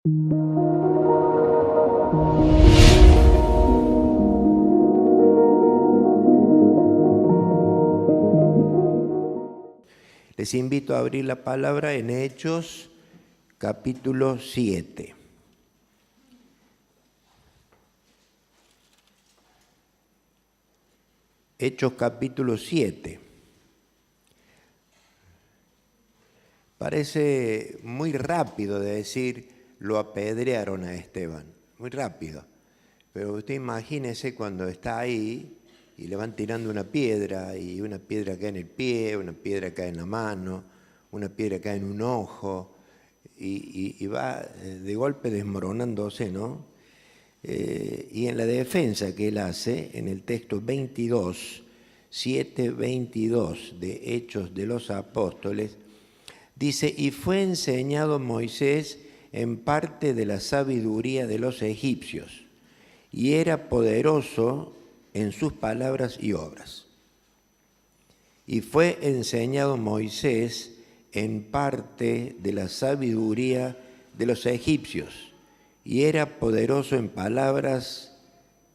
Les invito a abrir la palabra en Hechos, capítulo 7. Hechos, capítulo 7. Parece muy rápido de decir, lo apedrearon a Esteban. Muy rápido. Pero usted imagínese cuando está ahí y le van tirando una piedra y una piedra cae en el pie, una piedra cae en la mano, una piedra cae en un ojo y va de golpe desmoronándose, ¿no? Y en la defensa que él hace, en el texto 22, 7:22 de Hechos de los Apóstoles, dice, y fue enseñado Moisés en parte de la sabiduría de los egipcios, y era poderoso en sus palabras y obras. Y fue enseñado Moisés en parte de la sabiduría de los egipcios, y era poderoso en palabras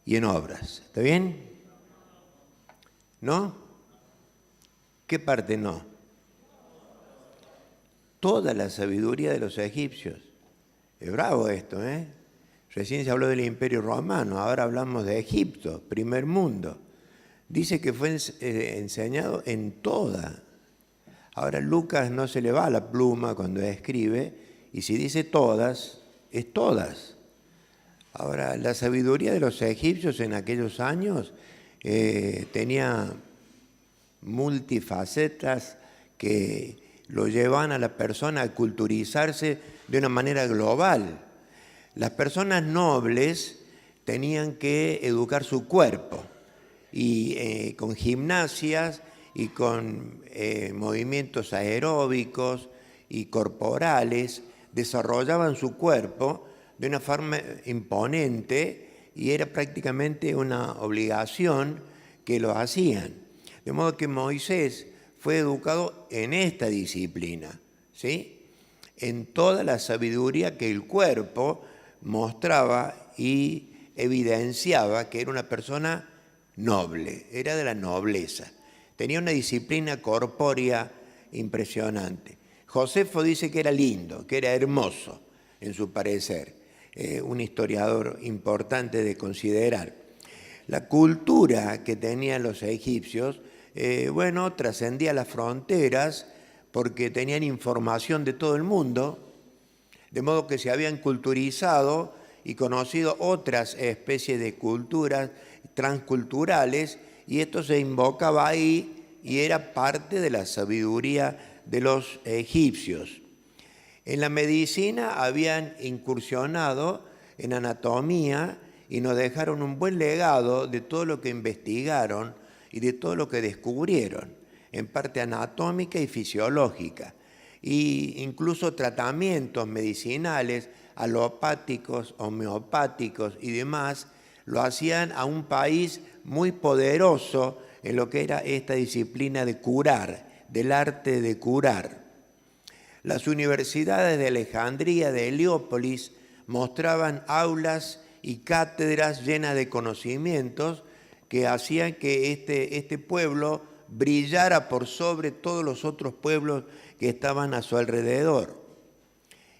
y en obras. ¿Está bien? ¿No? ¿Qué parte no? Toda la sabiduría de los egipcios. Es bravo esto, ¿eh? Recién se habló del Imperio Romano, ahora hablamos de Egipto, primer mundo. Dice que fue enseñado en toda. Ahora Lucas no se le va la pluma cuando escribe, y si dice todas, es todas. Ahora, la sabiduría de los egipcios en aquellos años tenía multifacetas que lo llevan a la persona a culturizarse de una manera global. Las personas nobles tenían que educar su cuerpo y con gimnasias y con movimientos aeróbicos y corporales desarrollaban su cuerpo de una forma imponente y era prácticamente una obligación que lo hacían. De modo que Moisés fue educado en esta disciplina, ¿sí? En toda la sabiduría que el cuerpo mostraba y evidenciaba que era una persona noble, era de la nobleza. Tenía una disciplina corpórea impresionante. Josefo dice que era lindo, que era hermoso en su parecer, un historiador importante de considerar. La cultura que tenían los egipcios, trascendía las fronteras porque tenían información de todo el mundo, de modo que se habían culturizado y conocido otras especies de culturas transculturales, y esto se invocaba ahí y era parte de la sabiduría de los egipcios. En la medicina habían incursionado en anatomía y nos dejaron un buen legado de todo lo que investigaron y de todo lo que descubrieron, en parte anatómica y fisiológica, e incluso tratamientos medicinales, alopáticos, homeopáticos y demás, lo hacían a un país muy poderoso en lo que era esta disciplina de curar, del arte de curar. Las universidades de Alejandría, de Heliópolis, mostraban aulas y cátedras llenas de conocimientos que hacían que este pueblo brillara por sobre todos los otros pueblos que estaban a su alrededor.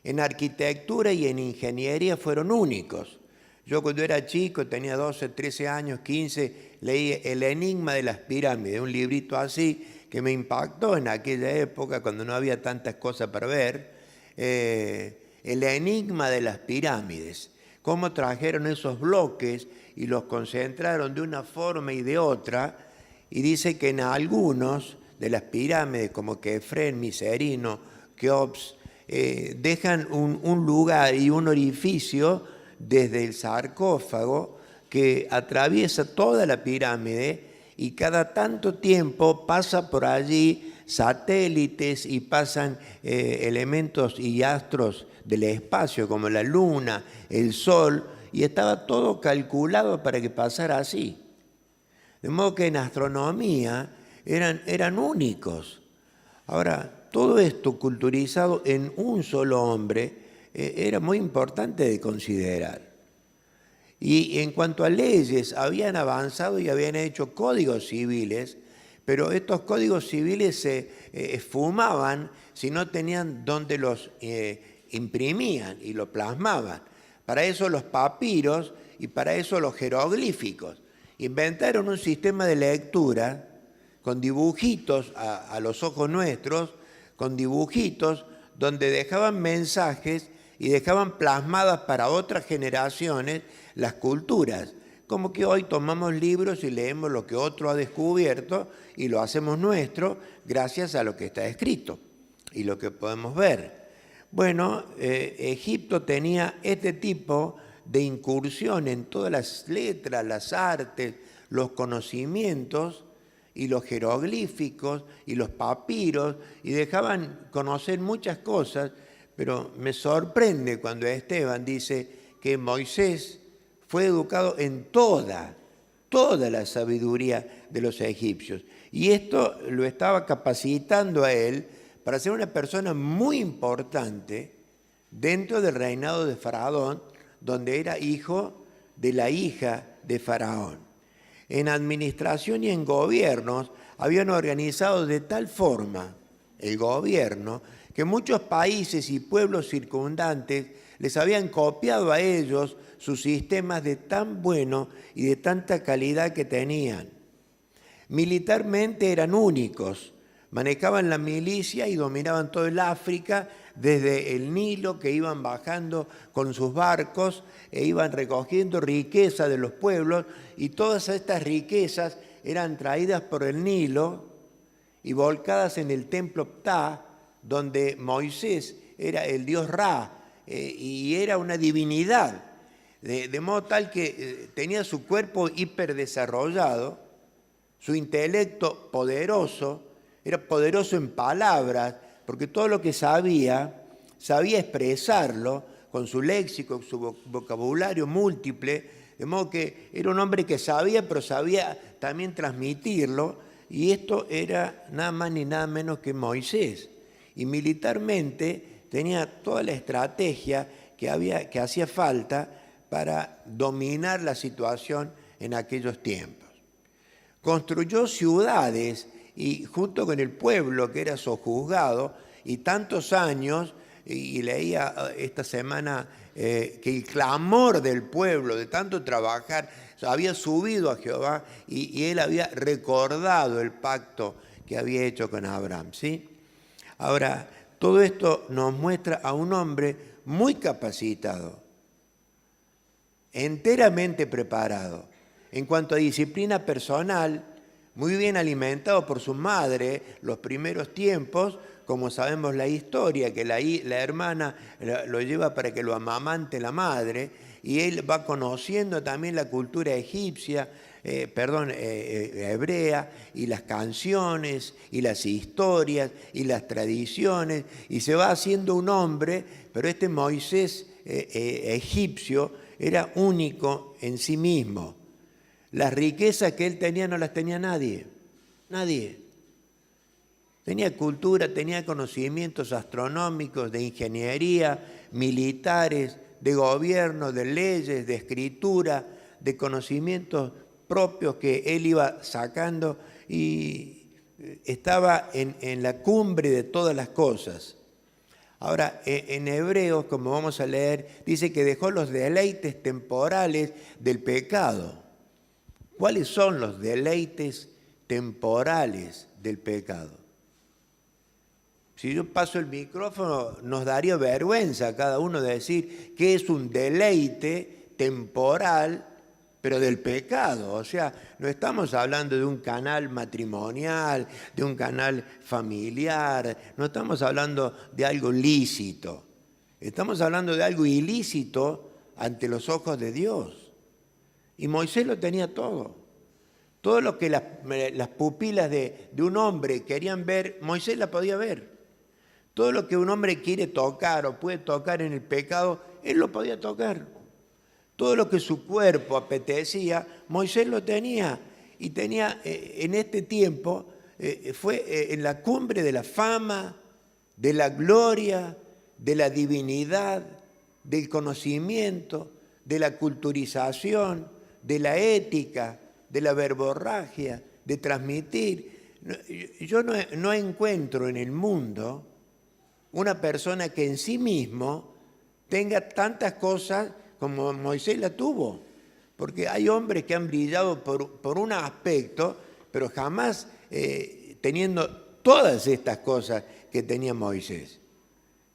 En arquitectura y en ingeniería fueron únicos. Yo cuando era chico, tenía 12, 13 años, 15, leí El enigma de las pirámides, un librito así que me impactó en aquella época cuando no había tantas cosas para ver. El enigma de las pirámides, cómo trajeron esos bloques y los concentraron de una forma y de otra, y dice que en algunos de las pirámides, como Kefren, Miserino, Keops, dejan un lugar y un orificio desde el sarcófago que atraviesa toda la pirámide, y cada tanto tiempo pasa por allí satélites y pasan elementos y astros del espacio como la luna, el sol, y estaba todo calculado para que pasara así. De modo que en astronomía eran únicos. Ahora, todo esto culturizado en un solo hombre, era muy importante de considerar. Y en cuanto a leyes, habían avanzado y habían hecho códigos civiles, pero estos códigos civiles se esfumaban si no tenían donde los imprimían y lo plasmaban. Para eso los papiros y para eso los jeroglíficos. Inventaron un sistema de lectura con dibujitos a los ojos nuestros, con dibujitos donde dejaban mensajes y dejaban plasmadas para otras generaciones las culturas. Como que hoy tomamos libros y leemos lo que otro ha descubierto y lo hacemos nuestro gracias a lo que está escrito y lo que podemos ver. Bueno, Egipto tenía este tipo de incursión en todas las letras, las artes, los conocimientos y los jeroglíficos y los papiros, y dejaban conocer muchas cosas, pero me sorprende cuando Esteban dice que Moisés fue educado en toda la sabiduría de los egipcios. Y esto lo estaba capacitando a él para ser una persona muy importante dentro del reinado de Faraón, donde era hijo de la hija de Faraón. En administración y en gobiernos habían organizado de tal forma el gobierno que muchos países y pueblos circundantes les habían copiado a ellos sus sistemas de tan bueno y de tanta calidad que tenían. Militarmente eran únicos, manejaban la milicia y dominaban todo el África, desde el Nilo, que iban bajando con sus barcos e iban recogiendo riqueza de los pueblos, y todas estas riquezas eran traídas por el Nilo y volcadas en el templo Ptah, donde Moisés era el dios Ra, y era una divinidad, de modo tal que tenía su cuerpo hiperdesarrollado, su intelecto poderoso, era poderoso en palabras, porque todo lo que sabía expresarlo con su léxico, su vocabulario múltiple, de modo que era un hombre que sabía, pero sabía también transmitirlo, y esto era nada más ni nada menos que Moisés. Y militarmente tenía toda la estrategia que hacía falta para dominar la situación en aquellos tiempos. Construyó ciudades y junto con el pueblo que era sojuzgado, y tantos años, y leía esta semana que el clamor del pueblo de tanto trabajar había subido a Jehová, y él había recordado el pacto que había hecho con Abraham, ¿sí? Ahora, todo esto nos muestra a un hombre muy capacitado, enteramente preparado. En cuanto a disciplina personal, muy bien alimentado por su madre los primeros tiempos, como sabemos la historia, que la hermana lo lleva para que lo amamante la madre, y él va conociendo también la cultura egipcia, hebrea, y las canciones, y las historias, y las tradiciones, y se va haciendo un hombre, pero este Moisés egipcio era único en sí mismo. Las riquezas que él tenía no las tenía nadie. Tenía cultura, tenía conocimientos astronómicos, de ingeniería, militares, de gobierno, de leyes, de escritura, de conocimientos propios que él iba sacando, y estaba en la cumbre de todas las cosas. Ahora, en Hebreos, como vamos a leer, dice que dejó los deleites temporales del pecado. ¿Cuáles son los deleites temporales del pecado? Si yo paso el micrófono, nos daría vergüenza a cada uno de decir que es un deleite temporal, pero del pecado. O sea, no estamos hablando de un canal matrimonial, de un canal familiar, no estamos hablando de algo lícito. Estamos hablando de algo ilícito ante los ojos de Dios. Y Moisés lo tenía todo. Todo lo que las pupilas de un hombre querían ver, Moisés la podía ver. Todo lo que un hombre quiere tocar o puede tocar en el pecado, él lo podía tocar. Todo lo que su cuerpo apetecía, Moisés lo tenía. Y tenía en este tiempo, fue en la cumbre de la fama, de la gloria, de la divinidad, del conocimiento, de la culturización, de la ética, de la verborragia, de transmitir. Yo no encuentro en el mundo una persona que en sí mismo tenga tantas cosas como Moisés la tuvo. Porque hay hombres que han brillado por un aspecto, pero jamás teniendo todas estas cosas que tenía Moisés.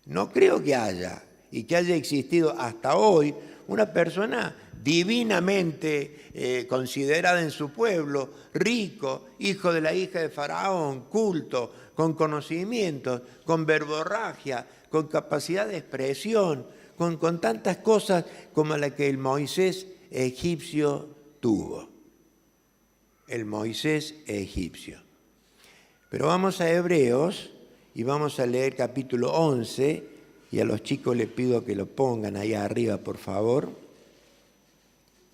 No creo que haya, y que haya existido hasta hoy, una persona divinamente considerada en su pueblo, rico, hijo de la hija de Faraón, culto, con conocimientos, con verborragia, con capacidad de expresión, con tantas cosas como la que el Moisés egipcio tuvo. El Moisés egipcio. Pero vamos a Hebreos y vamos a leer capítulo 11, y a los chicos les pido que lo pongan ahí arriba, por favor.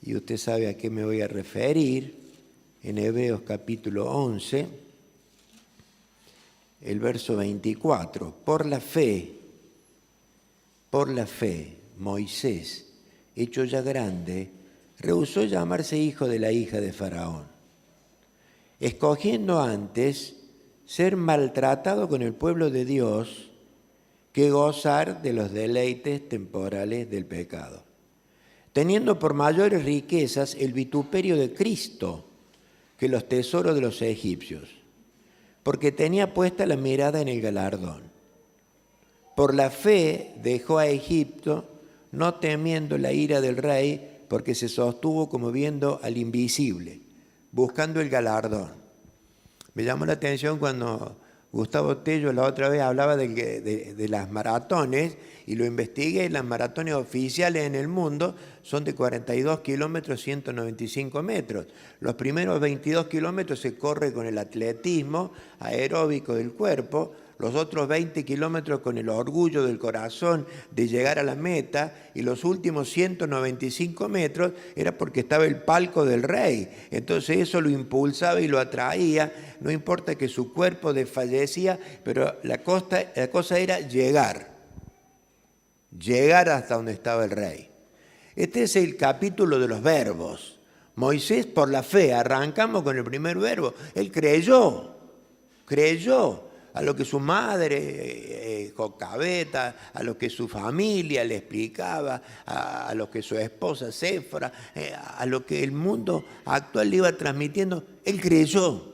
Y usted sabe a qué me voy a referir. En Hebreos capítulo 11, el verso 24. Por la fe, Moisés, hecho ya grande, rehusó llamarse hijo de la hija de Faraón, escogiendo antes ser maltratado con el pueblo de Dios que gozar de los deleites temporales del pecado, teniendo por mayores riquezas el vituperio de Cristo que los tesoros de los egipcios, porque tenía puesta la mirada en el galardón. Por la fe dejó a Egipto, no temiendo la ira del rey, porque se sostuvo como viendo al invisible, buscando el galardón. Me llamó la atención cuando Gustavo Tello la otra vez hablaba de las maratones, y lo investigué. Las maratones oficiales en el mundo son de 42 kilómetros, 195 metros. Los primeros 22 kilómetros se corre con el atletismo aeróbico del cuerpo, los otros 20 kilómetros con el orgullo del corazón de llegar a la meta, y los últimos 195 metros era porque estaba el palco del rey. Entonces eso lo impulsaba y lo atraía, no importa que su cuerpo desfallecía, pero la cosa era llegar hasta donde estaba el rey. Este es el capítulo de los verbos. Moisés, por la fe, arrancamos con el primer verbo. Él creyó a lo que su madre, Jocabeta, a lo que su familia le explicaba, a lo que su esposa, Séfora, a lo que el mundo actual le iba transmitiendo. Él creyó.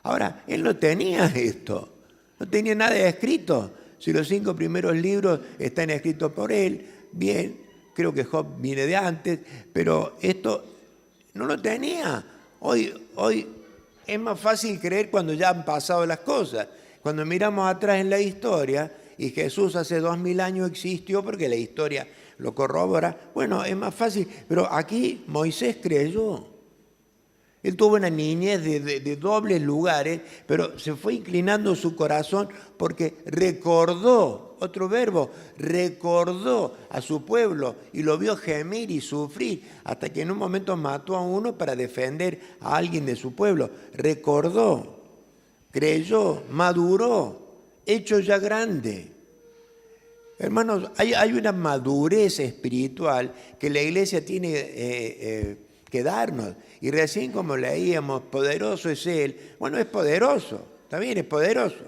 Ahora, él no tenía esto, no tenía nada escrito. Si los 5 primeros libros están escritos por él, bien, creo que Job viene de antes, pero esto no lo tenía. Hoy es más fácil creer cuando ya han pasado las cosas. Cuando miramos atrás en la historia, y Jesús hace 2000 años existió porque la historia lo corrobora, bueno, es más fácil. Pero aquí Moisés creyó. Él tuvo una niñez de dobles lugares, pero se fue inclinando su corazón porque recordó, otro verbo, recordó a su pueblo y lo vio gemir y sufrir, hasta que en un momento mató a uno para defender a alguien de su pueblo. Recordó, creyó, maduró, hecho ya grande. Hermanos, hay una madurez espiritual que la iglesia tiene que darnos. Y recién, como leíamos, poderoso es Él. Bueno, es poderoso, también es poderoso.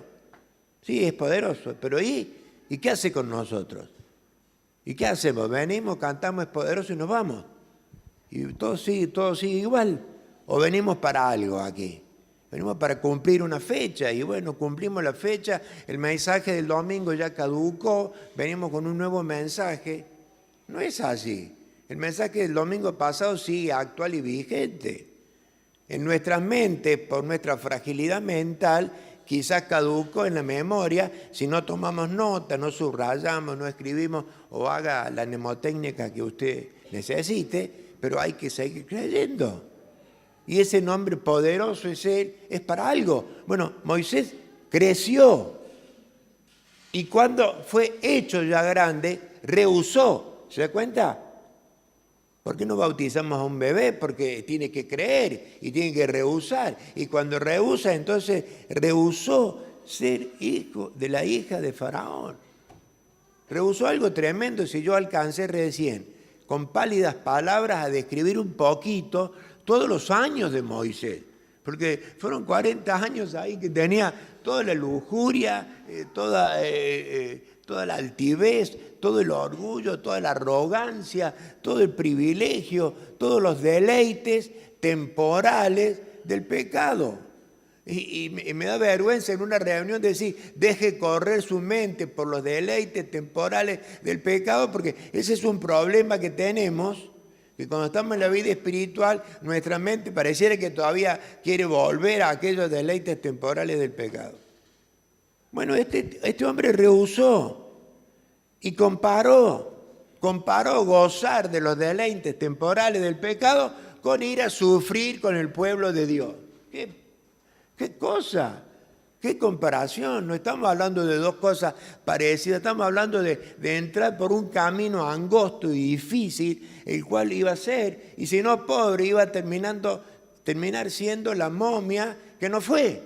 Sí, es poderoso, pero ¿y qué hace con nosotros? ¿Y qué hacemos? Venimos, cantamos, es poderoso y nos vamos. Y todo sigue igual. ¿O venimos para algo aquí? Venimos para cumplir una fecha, y bueno, cumplimos la fecha, el mensaje del domingo ya caducó, venimos con un nuevo mensaje. No es así. El mensaje del domingo pasado sigue actual y vigente. En nuestras mentes, por nuestra fragilidad mental, quizás caducó en la memoria si no tomamos nota, no subrayamos, no escribimos, o haga la mnemotécnica que usted necesite, pero hay que seguir creyendo. Y ese nombre poderoso es Él, es para algo. Bueno, Moisés creció, y cuando fue hecho ya grande, rehusó. ¿Se da cuenta? ¿Por qué no bautizamos a un bebé? Porque tiene que creer y tiene que rehusar. Y cuando rehúsa, entonces rehusó ser hijo de la hija de Faraón. Rehusó algo tremendo, si yo alcancé recién, con pálidas palabras, a describir un poquito todos los años de Moisés. Porque fueron 40 años ahí que tenía toda la lujuria, toda la altivez, todo el orgullo, toda la arrogancia, todo el privilegio, todos los deleites temporales del pecado. Y me da vergüenza en una reunión decir, deje correr su mente por los deleites temporales del pecado, porque ese es un problema que tenemos, que cuando estamos en la vida espiritual, nuestra mente pareciera que todavía quiere volver a aquellos deleites temporales del pecado. Bueno, este hombre rehusó y comparó gozar de los deleites temporales del pecado con ir a sufrir con el pueblo de Dios. ¿Qué cosa? ¿Qué comparación? No estamos hablando de dos cosas parecidas, estamos hablando de entrar por un camino angosto y difícil, el cual iba a ser, y si no pobre, iba a terminar siendo la momia que no fue.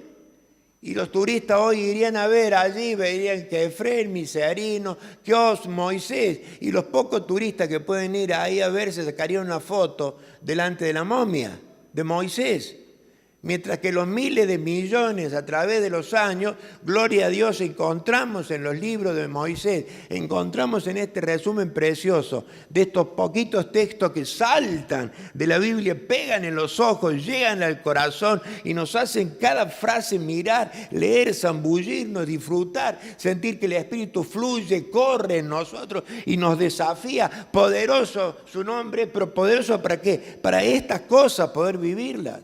Y los turistas hoy irían a ver allí, verían que Efrén, Miserino, Kios, Moisés, y los pocos turistas que pueden ir ahí a ver se sacarían una foto delante de la momia de Moisés. Mientras que los miles de millones a través de los años, gloria a Dios, encontramos en los libros de Moisés, encontramos en este resumen precioso de estos poquitos textos que saltan de la Biblia, pegan en los ojos, llegan al corazón y nos hacen cada frase mirar, leer, zambullirnos, disfrutar, sentir que el Espíritu fluye, corre en nosotros y nos desafía. Poderoso su nombre, pero poderoso ¿para qué? Para estas cosas poder vivirlas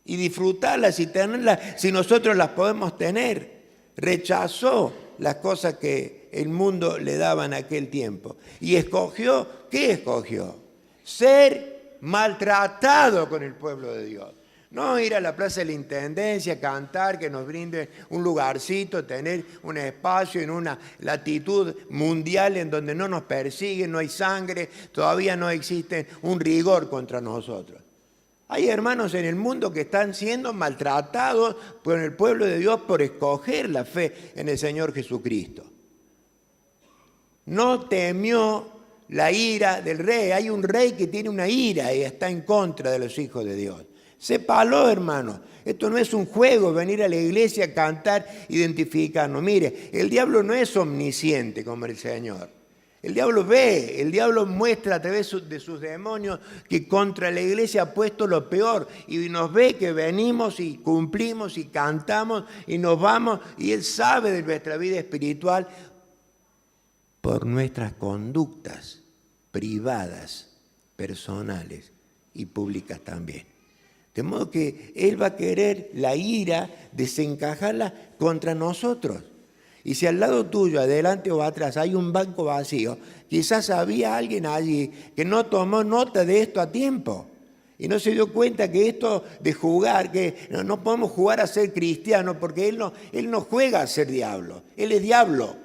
y disfrutarlas y tenerlas si nosotros las podemos tener. Rechazó las cosas que el mundo le daba en aquel tiempo. Y escogió, ¿qué escogió? Ser maltratado con el pueblo de Dios. No ir a la plaza de la Intendencia, cantar, que nos brinde un lugarcito, tener un espacio en una latitud mundial en donde no nos persiguen, no hay sangre, todavía no existe un rigor contra nosotros. Hay hermanos en el mundo que están siendo maltratados por el pueblo de Dios por escoger la fe en el Señor Jesucristo. No temió la ira del rey. Hay un rey que tiene una ira y está en contra de los hijos de Dios. Sépalo, hermano. Esto no es un juego, venir a la iglesia a cantar, identificarnos. Mire, el diablo no es omnisciente como el Señor. El diablo ve, el diablo muestra a través de sus demonios que contra la iglesia ha puesto lo peor y nos ve que venimos y cumplimos y cantamos y nos vamos y él sabe de nuestra vida espiritual por nuestras conductas privadas, personales y públicas también. De modo que él va a querer la ira desencajarla contra nosotros. Y si al lado tuyo, adelante o atrás, hay un banco vacío, quizás había alguien allí que no tomó nota de esto a tiempo y no se dio cuenta que esto de jugar, que no podemos jugar a ser cristianos porque él no juega a ser diablo, él es diablo,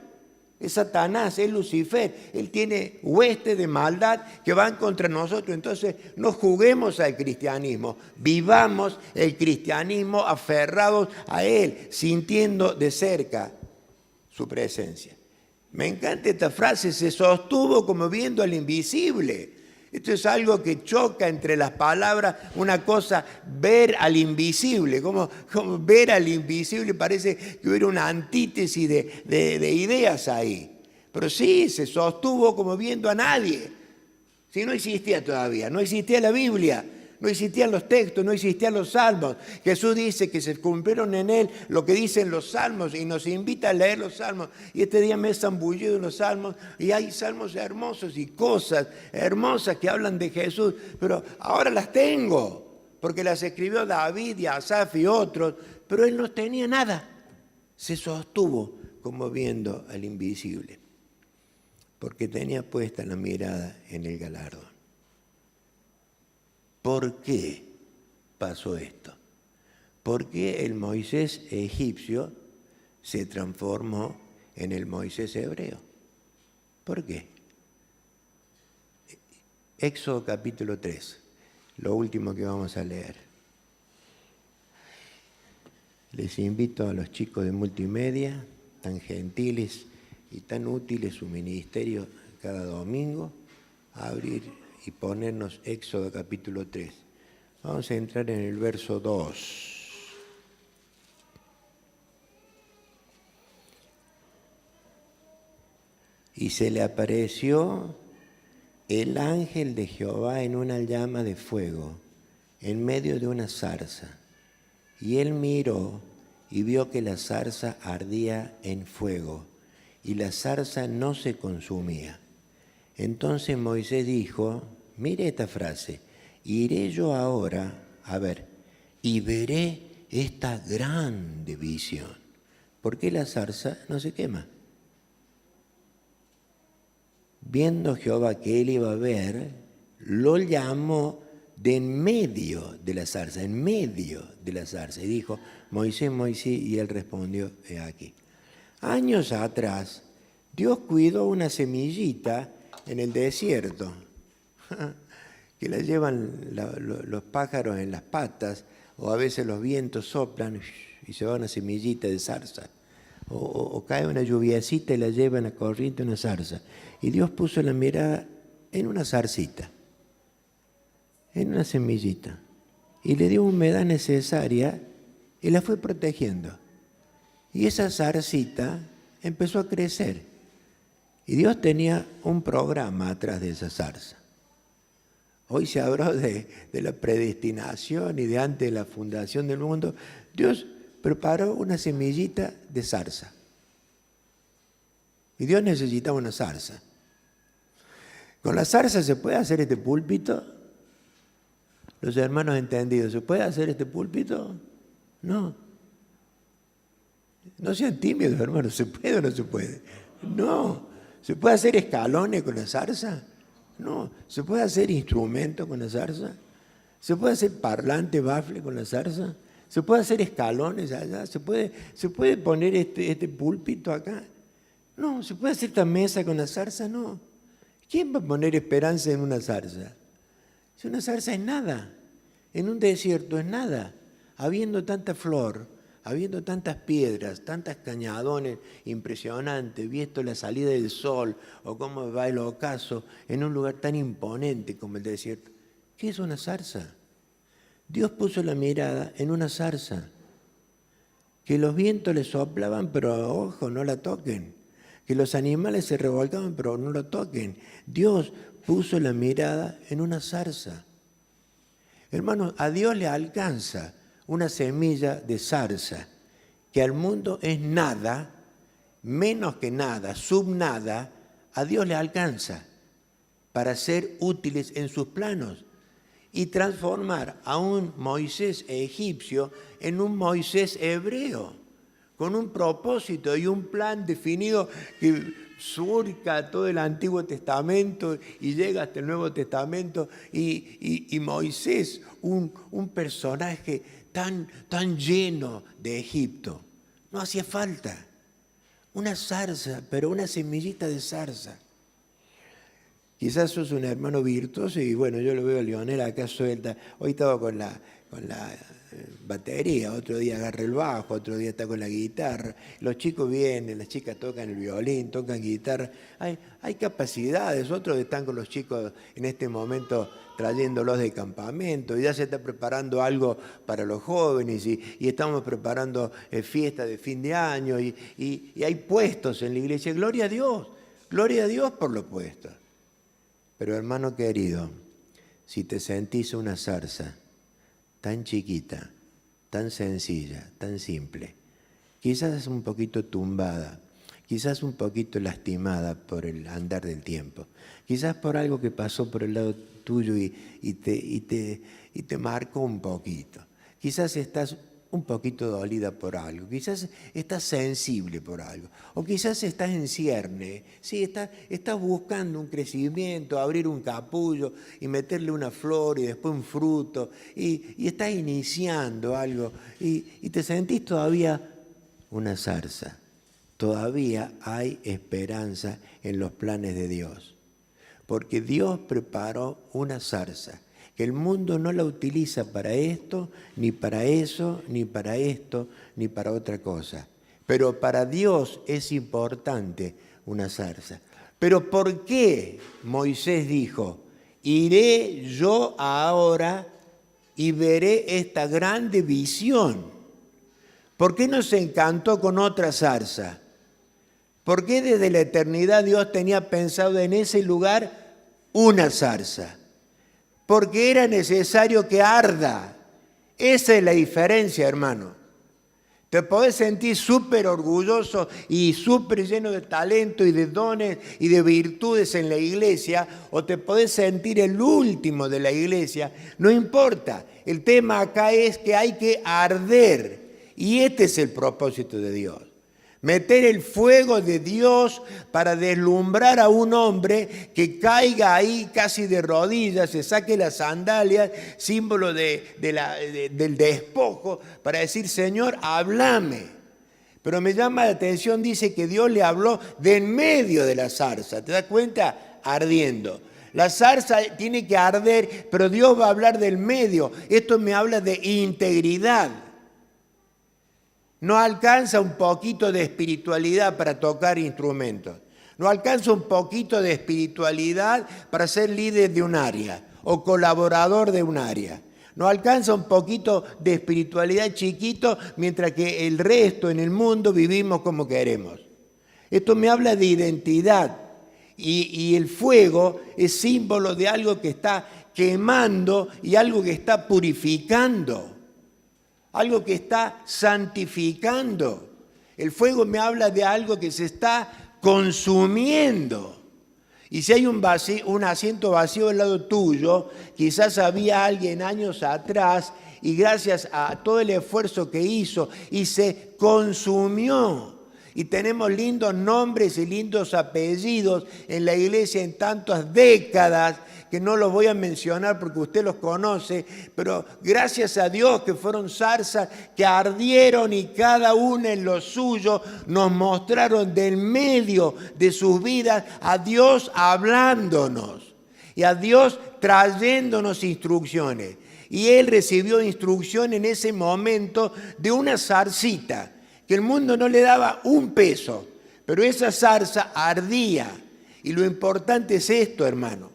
es Satanás, es Lucifer, él tiene huestes de maldad que van contra nosotros. Entonces no juguemos al cristianismo, vivamos el cristianismo aferrados a él, sintiendo de cerca su presencia. Me encanta esta frase, se sostuvo como viendo al invisible. Esto es algo que choca entre las palabras, una cosa, ver al invisible, como ver al invisible, parece que hubiera una antítesis de ideas ahí. Pero sí, se sostuvo como viendo a nadie. Si no existía todavía, no existía la Biblia, no existían los textos, no existían los salmos. Jesús dice que se cumplieron en él lo que dicen los salmos y nos invita a leer los salmos. Y este día me he zambullido en los salmos y hay salmos hermosos y cosas hermosas que hablan de Jesús, pero ahora las tengo porque las escribió David y Asaf y otros, pero él no tenía nada. Se sostuvo como viendo al invisible porque tenía puesta la mirada en el galardón. ¿Por qué pasó esto? ¿Por qué el Moisés egipcio se transformó en el Moisés hebreo? ¿Por qué? Éxodo capítulo 3, lo último que vamos a leer. Les invito a los chicos de multimedia, tan gentiles y tan útil es su ministerio cada domingo, abrir y ponernos Éxodo capítulo 3. Vamos a entrar en el verso 2. Y se le apareció el ángel de Jehová en una llama de fuego, en medio de una zarza. Y él miró y vio que la zarza ardía en fuego, y la zarza no se consumía. Entonces Moisés dijo, mire esta frase, iré yo ahora, y veré esta grande visión. ¿Por qué la zarza no se quema? Viendo Jehová que él iba a ver, lo llamó de en medio de la zarza, en medio de la zarza. Y dijo, Moisés, Moisés, y él respondió, he aquí. Años atrás, Dios cuidó una semillita en el desierto, que la llevan los pájaros en las patas, o a veces los vientos soplan y se va una semillita de zarza. O cae una lluviacita y la lleva en la corriente una zarza. Y Dios puso la mirada en una zarcita, en una semillita, y le dio humedad necesaria y la fue protegiendo. Y esa zarcita empezó a crecer. Y Dios tenía un programa atrás de esa zarza. Hoy se habló de la predestinación y de antes de la fundación del mundo. Dios preparó una semillita de zarza. Y Dios necesitaba una zarza. ¿Con la zarza se puede hacer este púlpito? Los hermanos entendidos, ¿se puede hacer este púlpito? No. No sean tímidos, hermanos, ¿se puede o no se puede? No. ¿Se puede hacer escalones con la zarza? No. ¿Se puede hacer instrumento con la zarza? ¿Se puede hacer parlante, bafle con la zarza? ¿Se puede hacer escalones allá? ¿Se puede poner este púlpito acá? No. ¿Se puede hacer esta mesa con la zarza? No. ¿Quién va a poner esperanza en una zarza? Si una zarza es nada, en un desierto es nada, habiendo tanta flor, habiendo tantas piedras, tantas cañadones impresionantes, visto la salida del sol o cómo va el ocaso en un lugar tan imponente como el desierto. ¿Qué es una zarza? Dios puso la mirada en una zarza, que los vientos le soplaban, pero ojo, no la toquen. Que los animales se revolcaban, pero no lo toquen. Dios puso la mirada en una zarza. Hermanos, a Dios le alcanza una semilla de zarza, que al mundo es nada, menos que nada, subnada, a Dios le alcanza para ser útiles en sus planos y transformar a un Moisés egipcio en un Moisés hebreo, con un propósito y un plan definido que surca todo el Antiguo Testamento y llega hasta el Nuevo Testamento. Y Moisés, un personaje tan lleno de Egipto. No hacía falta una zarza, pero una semillita de zarza. Quizás sos un hermano virtuoso y bueno, yo lo veo a Lionel acá suelta. Hoy estaba con la batería, otro día agarra el bajo, otro día está con la guitarra. Los chicos vienen, las chicas tocan el violín, tocan guitarra. Hay capacidades, otros están con los chicos en este momento trayéndolos de campamento, y ya se está preparando algo para los jóvenes y estamos preparando fiestas de fin de año y hay puestos en la iglesia. Gloria a Dios por los puestos. Pero hermano querido, si te sentís una zarza tan chiquita, tan sencilla, tan simple, quizás un poquito tumbada, quizás un poquito lastimada por el andar del tiempo, quizás por algo que pasó por el lado tuyo y te marcó un poquito, quizás estás un poquito dolida por algo, quizás estás sensible por algo, o quizás estás en cierne, sí, estás buscando un crecimiento, abrir un capullo y meterle una flor y después un fruto, y estás iniciando algo y te sentís todavía una zarza. Todavía hay esperanza en los planes de Dios, porque Dios preparó una zarza que el mundo no la utiliza para esto, ni para eso, ni para esto, ni para otra cosa. Pero para Dios es importante una zarza. Pero ¿por qué Moisés dijo, iré yo ahora y veré esta grande visión? ¿Por qué no se encantó con otra zarza? ¿Por qué desde la eternidad Dios tenía pensado en ese lugar una zarza? Porque era necesario que arda. Esa es la diferencia, hermano. Te podés sentir súper orgulloso y súper lleno de talento y de dones y de virtudes en la iglesia, o te podés sentir el último de la iglesia. No importa. El tema acá es que hay que arder. Y este es el propósito de Dios. Meter el fuego de Dios para deslumbrar a un hombre que caiga ahí casi de rodillas, se saque las sandalias, símbolo del despojo, para decir, Señor, háblame. Pero me llama la atención, dice que Dios le habló de en medio de la zarza. ¿Te das cuenta? Ardiendo. La zarza tiene que arder, pero Dios va a hablar del medio. Esto me habla de integridad. No alcanza un poquito de espiritualidad para tocar instrumentos. No alcanza un poquito de espiritualidad para ser líder de un área o colaborador de un área. No alcanza un poquito de espiritualidad chiquito mientras que el resto en el mundo vivimos como queremos. Esto me habla de identidad y el fuego es símbolo de algo que está quemando y algo que está purificando. Algo que está santificando. El fuego me habla de algo que se está consumiendo. Y si hay un asiento vacío al lado tuyo, quizás había alguien años atrás y gracias a todo el esfuerzo que hizo y se consumió. Y tenemos lindos nombres y lindos apellidos en la iglesia en tantas décadas que no los voy a mencionar porque usted los conoce, pero gracias a Dios que fueron zarzas que ardieron y cada una en lo suyo nos mostraron del medio de sus vidas a Dios hablándonos y a Dios trayéndonos instrucciones. Y él recibió instrucción en ese momento de una zarcita que el mundo no le daba un peso, pero esa zarza ardía. Y lo importante es esto, hermano.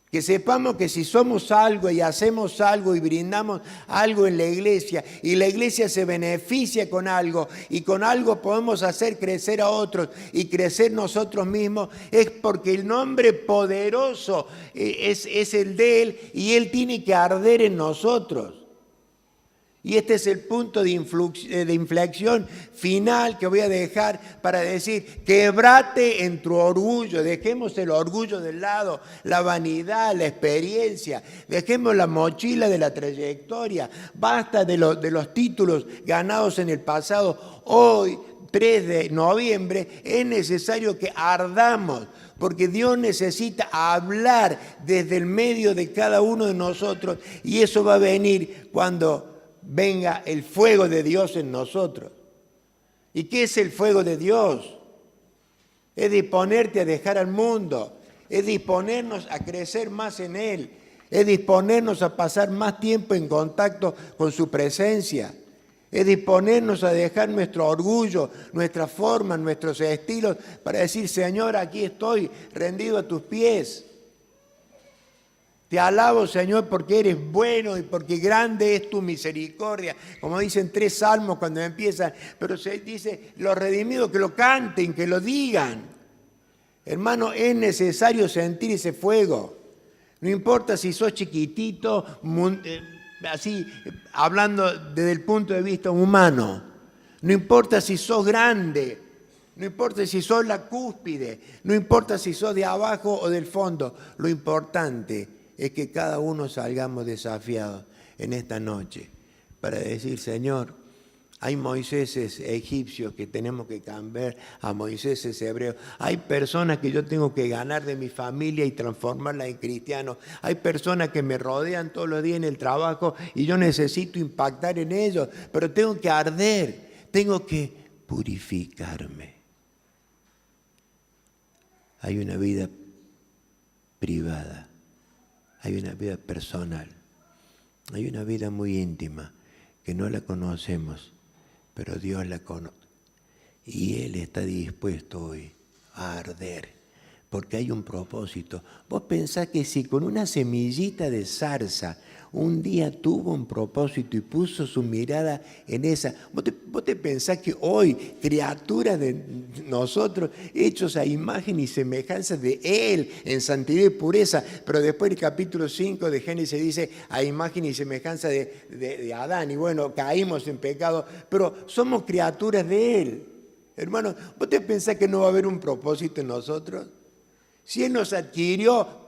Que sepamos que si somos algo y hacemos algo y brindamos algo en la iglesia y la iglesia se beneficia con algo y con algo podemos hacer crecer a otros y crecer nosotros mismos, es porque el nombre poderoso es el de Él y Él tiene que arder en nosotros. Y este es el punto de inflexión final que voy a dejar para decir, quebrate en tu orgullo, dejemos el orgullo del lado, la vanidad, la experiencia, dejemos la mochila de la trayectoria, basta de los títulos ganados en el pasado. Hoy, 3 de noviembre, es necesario que ardamos, porque Dios necesita hablar desde el medio de cada uno de nosotros y eso va a venir cuando venga el fuego de Dios en nosotros. ¿Y qué es el fuego de Dios? Es disponerte a dejar al mundo, es disponernos a crecer más en Él, es disponernos a pasar más tiempo en contacto con su presencia, es disponernos a dejar nuestro orgullo, nuestra forma, nuestros estilos, para decir, Señor, aquí estoy, rendido a tus pies. Te alabo, Señor, porque eres bueno y porque grande es tu misericordia. Como dicen 3 salmos cuando empiezan, pero se dice, los redimidos que lo canten, que lo digan. Hermano, es necesario sentir ese fuego. No importa si sos chiquitito, así hablando desde el punto de vista humano. No importa si sos grande. No importa si sos la cúspide. No importa si sos de abajo o del fondo. Lo importante es que cada uno salgamos desafiados en esta noche para decir, Señor, hay Moiséses egipcios que tenemos que cambiar a Moiséses hebreos. Hay personas que yo tengo que ganar de mi familia y transformarlas en cristianos. Hay personas que me rodean todos los días en el trabajo y yo necesito impactar en ellos, pero tengo que arder, tengo que purificarme. Hay una vida privada. Hay una vida personal, hay una vida muy íntima que no la conocemos, pero Dios la conoce. Y Él está dispuesto hoy a arder, porque hay un propósito. Vos pensás que si con una semillita de zarza un día tuvo un propósito y puso su mirada en esa, vos te pensás que hoy, criaturas de nosotros, hechos a imagen y semejanza de Él, en santidad y pureza, pero después el capítulo 5 de Génesis dice a imagen y semejanza de Adán, y bueno, caímos en pecado, pero somos criaturas de Él. Hermano, ¿vos te pensás que no va a haber un propósito en nosotros? Si Él nos adquirió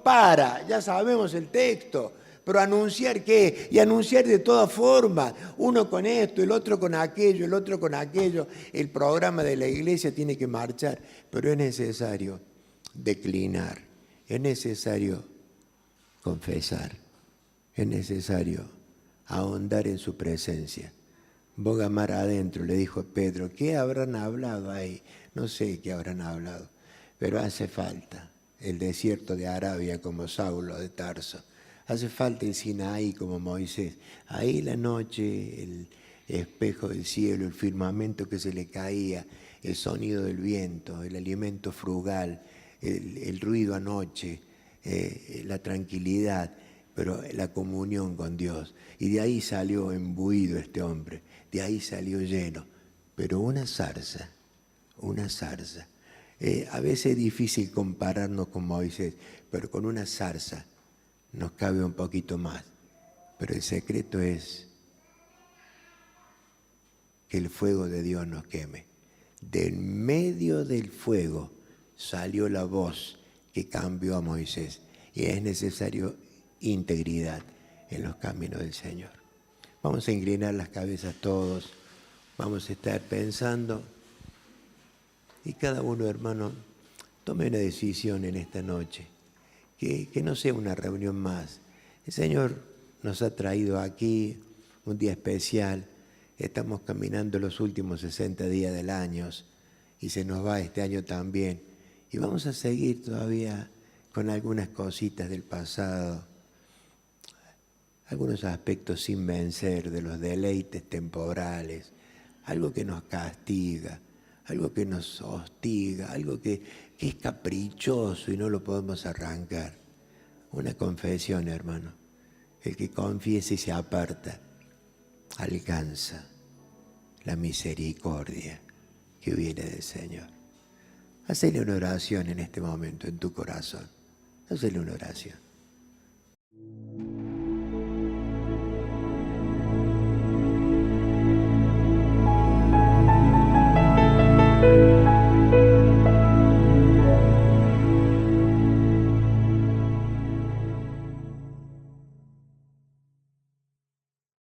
ya sabemos el texto, pero ¿anunciar qué? Y anunciar de todas formas, uno con esto, el otro con aquello, el otro con aquello. El programa de la iglesia tiene que marchar, pero es necesario declinar, es necesario confesar, es necesario ahondar en su presencia. Boga mar adentro, le dijo Pedro, ¿qué habrán hablado ahí? No sé qué habrán hablado, pero hace falta el desierto de Arabia como Saulo de Tarso. Hace falta el Sinaí como Moisés. Ahí la noche, el espejo del cielo, el firmamento que se le caía, el sonido del viento, el alimento frugal, el ruido anoche, la tranquilidad, pero la comunión con Dios. Y de ahí salió imbuido este hombre, de ahí salió lleno. Pero una zarza. A veces es difícil compararnos con Moisés, pero con una zarza nos cabe un poquito más. Pero el secreto es que el fuego de Dios nos queme. Del medio del fuego salió la voz que cambió a Moisés. Y es necesario integridad en los caminos del Señor. Vamos a inclinar las cabezas todos. Vamos a estar pensando. Y cada uno, hermano, tome una decisión en esta noche. Que no sea una reunión más. El Señor nos ha traído aquí un día especial. Estamos caminando los últimos 60 días del año y se nos va este año también. Y vamos a seguir todavía con algunas cositas del pasado, algunos aspectos sin vencer de los deleites temporales, algo que nos castiga, algo que nos hostiga, algo que es caprichoso y no lo podemos arrancar. Una confesión, hermano. El que confiesa y se aparta alcanza la misericordia que viene del Señor. Hacele una oración en este momento en tu corazón. Hacele una oración.